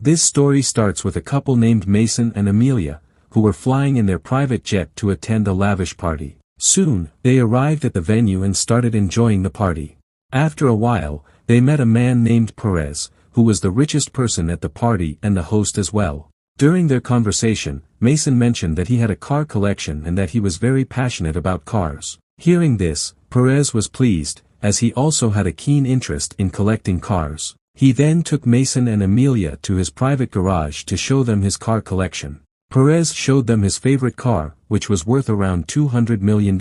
This story starts with a couple named Mason and Amelia, who were flying in their private jet to attend a lavish party. Soon, they arrived at the venue and started enjoying the party. After a while, they met a man named Perez, who was the richest person at the party and the host as well. During their conversation, Mason mentioned that he had a car collection and that he was very passionate about cars. Hearing this, Perez was pleased, as he also had a keen interest in collecting cars. He then took Mason and Amelia to his private garage to show them his car collection. Perez showed them his favorite car, which was worth around $200 million.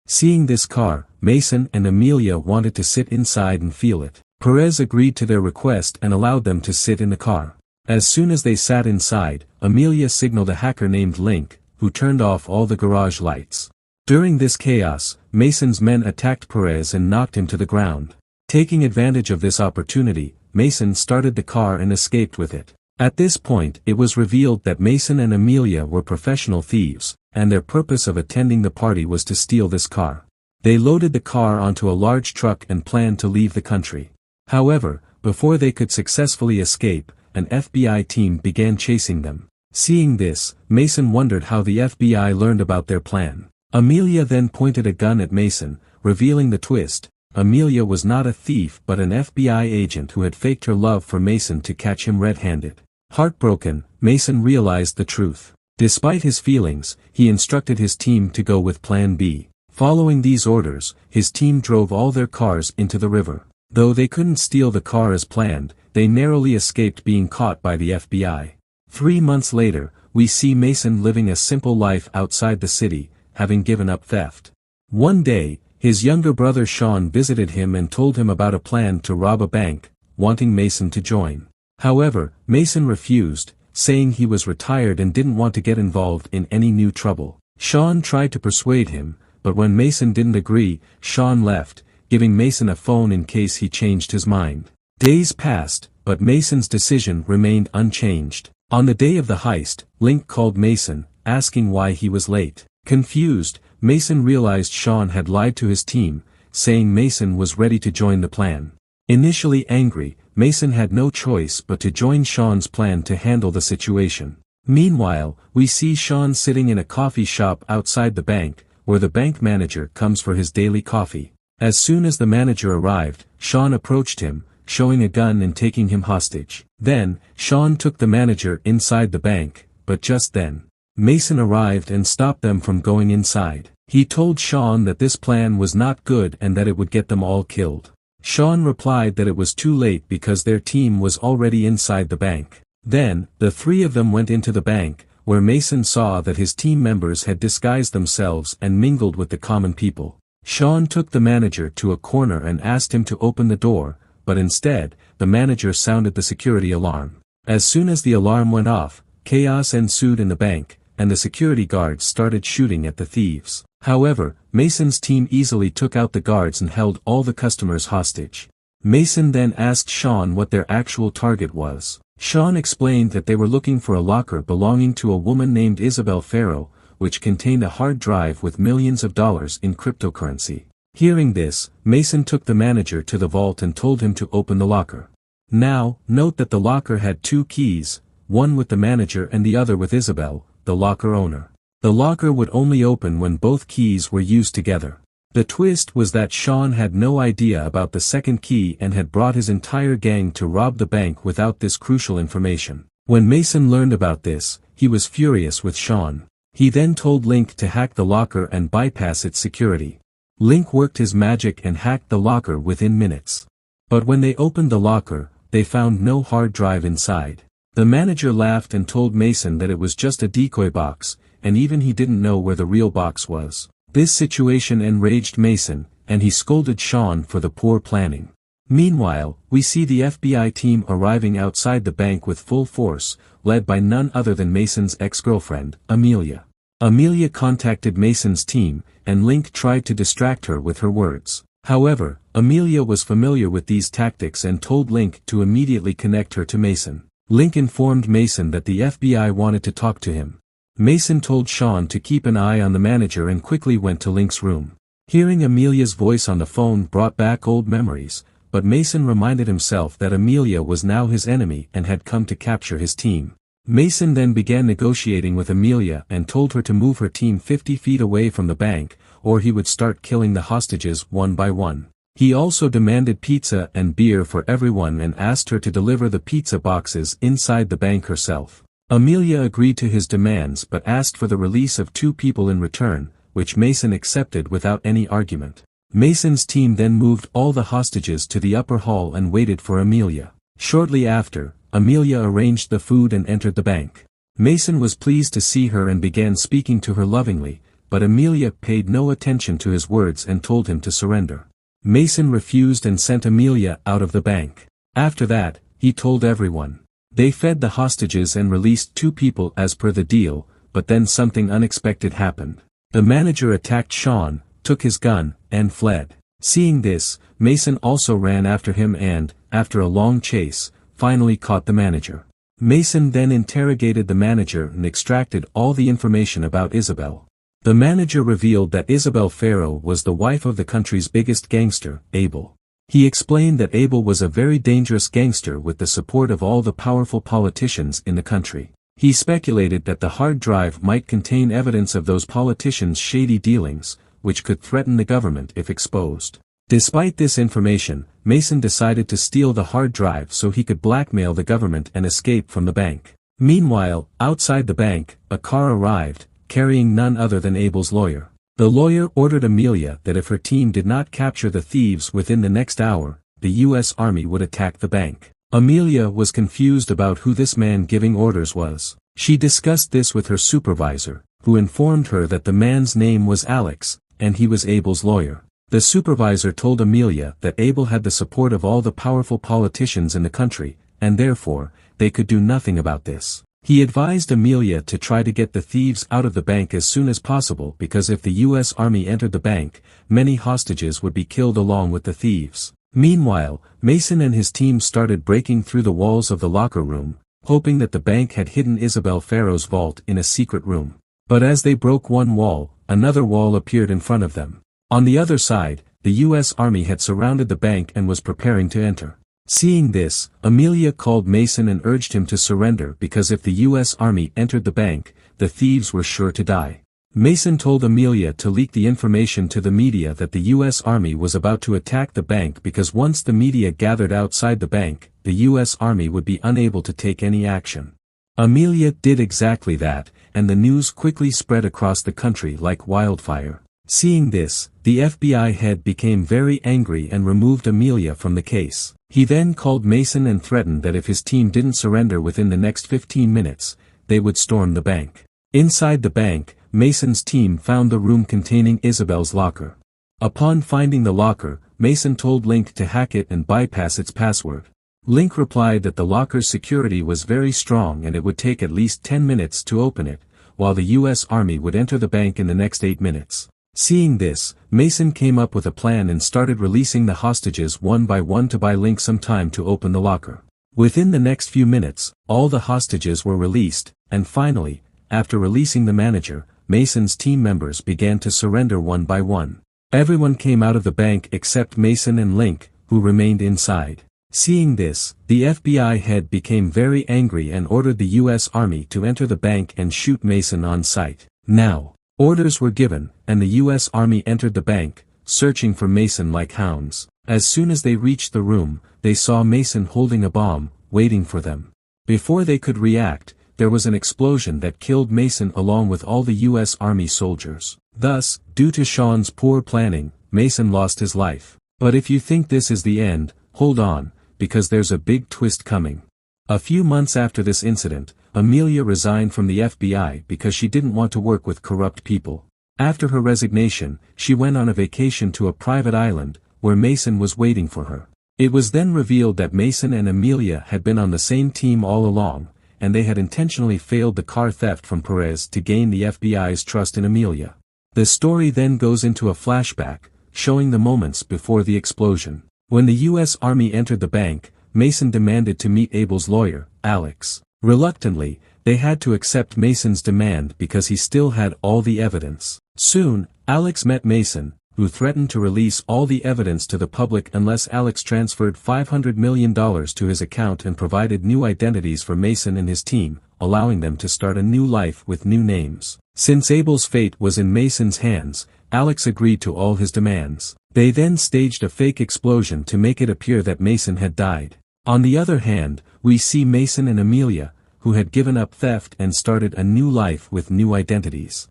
Seeing this car, Mason and Amelia wanted to sit inside and feel it. Perez agreed to their request and allowed them to sit in the car. As soon as they sat inside, Amelia signaled a hacker named Link, who turned off all the garage lights. During this chaos, Mason's men attacked Perez and knocked him to the ground. Taking advantage of this opportunity, Mason started the car and escaped with it. At this point, it was revealed that Mason and Amelia were professional thieves, and their purpose of attending the party was to steal this car. They loaded the car onto a large truck and planned to leave the country. However, before they could successfully escape, an FBI team began chasing them. Seeing this, Mason wondered how the FBI learned about their plan. Amelia then pointed a gun at Mason, revealing the twist. Amelia was not a thief but an FBI agent who had faked her love for Mason to catch him red-handed. Heartbroken, Mason realized the truth. Despite his feelings, he instructed his team to go with Plan B. Following these orders, his team drove all their cars into the river. Though they couldn't steal the car as planned, they narrowly escaped being caught by the FBI. 3 months later, we see Mason living a simple life outside the city, having given up theft. One day, his younger brother Sean visited him and told him about a plan to rob a bank, wanting Mason to join. However, Mason refused, saying he was retired and didn't want to get involved in any new trouble. Sean tried to persuade him, but when Mason didn't agree, Sean left, giving Mason a phone in case he changed his mind. Days passed, but Mason's decision remained unchanged. On the day of the heist, Link called Mason, asking why he was late. Confused, Mason realized Sean had lied to his team, saying Mason was ready to join the plan. Initially angry, Mason had no choice but to join Sean's plan to handle the situation. Meanwhile, we see Sean sitting in a coffee shop outside the bank, where the bank manager comes for his daily coffee. As soon as the manager arrived, Sean approached him, showing a gun and taking him hostage. Then, Sean took the manager inside the bank, but just then, Mason arrived and stopped them from going inside. He told Sean that this plan was not good and that it would get them all killed. Sean replied that it was too late because their team was already inside the bank. Then, the three of them went into the bank, where Mason saw that his team members had disguised themselves and mingled with the common people. Sean took the manager to a corner and asked him to open the door, but instead, the manager sounded the security alarm. As soon as the alarm went off, chaos ensued in the bank, and the security guards started shooting at the thieves. However, Mason's team easily took out the guards and held all the customers hostage. Mason then asked Sean what their actual target was. Sean explained that they were looking for a locker belonging to a woman named Isabel Farrow, which contained a hard drive with millions of dollars in cryptocurrency. Hearing this, Mason took the manager to the vault and told him to open the locker. Now, note that the locker had 2 keys, one with the manager and the other with Isabel, the locker owner. The locker would only open when both keys were used together. The twist was that Sean had no idea about the second key and had brought his entire gang to rob the bank without this crucial information. When Mason learned about this, he was furious with Sean. He then told Link to hack the locker and bypass its security. Link worked his magic and hacked the locker within minutes. But when they opened the locker, they found no hard drive inside. The manager laughed and told Mason that it was just a decoy box, and even he didn't know where the real box was. This situation enraged Mason, and he scolded Sean for the poor planning. Meanwhile, we see the FBI team arriving outside the bank with full force, led by none other than Mason's ex-girlfriend, Amelia. Amelia contacted Mason's team, and Link tried to distract her with her words. However, Amelia was familiar with these tactics and told Link to immediately connect her to Mason. Link informed Mason that the FBI wanted to talk to him. Mason told Sean to keep an eye on the manager and quickly went to Link's room. Hearing Amelia's voice on the phone brought back old memories, but Mason reminded himself that Amelia was now his enemy and had come to capture his team. Mason then began negotiating with Amelia and told her to move her team 50 feet away from the bank, or he would start killing the hostages one by one. He also demanded pizza and beer for everyone and asked her to deliver the pizza boxes inside the bank herself. Amelia agreed to his demands but asked for the release of 2 people in return, which Mason accepted without any argument. Mason's team then moved all the hostages to the upper hall and waited for Amelia. Shortly after, Amelia arranged the food and entered the bank. Mason was pleased to see her and began speaking to her lovingly, but Amelia paid no attention to his words and told him to surrender. Mason refused and sent Amelia out of the bank. After that, he told everyone. They fed the hostages and released 2 people as per the deal, but then something unexpected happened. The manager attacked Sean, took his gun, and fled. Seeing this, Mason also ran after him and, after a long chase, finally caught the manager. Mason then interrogated the manager and extracted all the information about Isabel. The manager revealed that Isabel Farrow was the wife of the country's biggest gangster, Abel. He explained that Abel was a very dangerous gangster with the support of all the powerful politicians in the country. He speculated that the hard drive might contain evidence of those politicians' shady dealings, which could threaten the government if exposed. Despite this information, Mason decided to steal the hard drive so he could blackmail the government and escape from the bank. Meanwhile, outside the bank, a car arrived, carrying none other than Abel's lawyer. The lawyer ordered Amelia that if her team did not capture the thieves within the next hour, the U.S. Army would attack the bank. Amelia was confused about who this man giving orders was. She discussed this with her supervisor, who informed her that the man's name was Alex, and he was Abel's lawyer. The supervisor told Amelia that Abel had the support of all the powerful politicians in the country, and therefore, they could do nothing about this. He advised Amelia to try to get the thieves out of the bank as soon as possible because if the U.S. Army entered the bank, many hostages would be killed along with the thieves. Meanwhile, Mason and his team started breaking through the walls of the locker room, hoping that the bank had hidden Isabel Farrow's vault in a secret room. But as they broke one wall, another wall appeared in front of them. On the other side, the U.S. Army had surrounded the bank and was preparing to enter. Seeing this, Amelia called Mason and urged him to surrender because if the U.S. Army entered the bank, the thieves were sure to die. Mason told Amelia to leak the information to the media that the U.S. Army was about to attack the bank because once the media gathered outside the bank, the U.S. Army would be unable to take any action. Amelia did exactly that, and the news quickly spread across the country like wildfire. Seeing this, the FBI head became very angry and removed Amelia from the case. He then called Mason and threatened that if his team didn't surrender within the next 15 minutes, they would storm the bank. Inside the bank, Mason's team found the room containing Isabel's locker. Upon finding the locker, Mason told Link to hack it and bypass its password. Link replied that the locker's security was very strong and it would take at least 10 minutes to open it, while the U.S. Army would enter the bank in the next 8 minutes. Seeing this, Mason came up with a plan and started releasing the hostages one by one to buy Link some time to open the locker. Within the next few minutes, all the hostages were released, and finally, after releasing the manager, Mason's team members began to surrender one by one. Everyone came out of the bank except Mason and Link, who remained inside. Seeing this, the FBI head became very angry and ordered the U.S. Army to enter the bank and shoot Mason on sight. Now, orders were given, and the U.S. Army entered the bank, searching for Mason like hounds. As soon as they reached the room, they saw Mason holding a bomb, waiting for them. Before they could react, there was an explosion that killed Mason along with all the U.S. Army soldiers. Thus, due to Sean's poor planning, Mason lost his life. But if you think this is the end, hold on, because there's a big twist coming. A few months after this incident, Amelia resigned from the FBI because she didn't want to work with corrupt people. After her resignation, she went on a vacation to a private island, where Mason was waiting for her. It was then revealed that Mason and Amelia had been on the same team all along, and they had intentionally failed the car theft from Perez to gain the FBI's trust in Amelia. The story then goes into a flashback, showing the moments before the explosion. When the U.S. Army entered the bank, Mason demanded to meet Abel's lawyer, Alex. Reluctantly, they had to accept Mason's demand because he still had all the evidence. Soon, Alex met Mason, who threatened to release all the evidence to the public unless Alex transferred $500 million to his account and provided new identities for Mason and his team, allowing them to start a new life with new names. Since Abel's fate was in Mason's hands, Alex agreed to all his demands. They then staged a fake explosion to make it appear that Mason had died. On the other hand, we see Mason and Amelia, who had given up theft and started a new life with new identities.